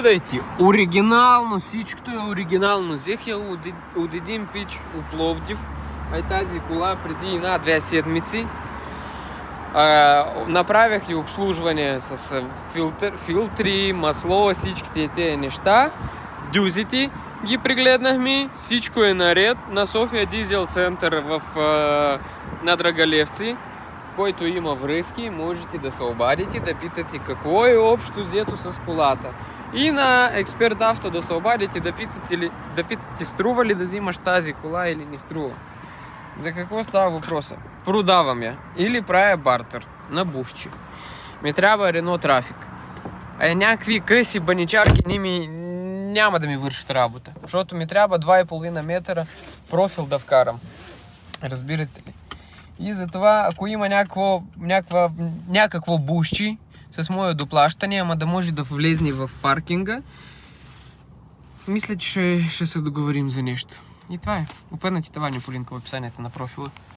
Гледайте, оригинално, всичкото е оригинално. Взех я от един пич у Пловдив, тази кола преди 1-2 седмици. Направях и обслужване с филтри, масло, всичките тези неща. Дюзите ги прегледнахме, всичко е наред. На София Дизел център на Драгалевци, който има връзки, можете да се обадите, да питате какво е общо взето с колата. И на Експерт Авто да се обадите, да питате струва ли да взимаш тази кола или не струва. За какво става въпроса? Продавам я или правя бартер на бухчи. Ми трябва Рено Трафик. Някакви къси баничарки няма да ми вършат работа. Защото ми трябва 2,5 метра профил да вкарам. Разбирате ли? И затова, ако има някакво бушчи с мое доплащане, ама да може да влезне в паркинга, мисля, че ще се договорим за нещо. И това е. Опънати тавани по линка в описанието на профила.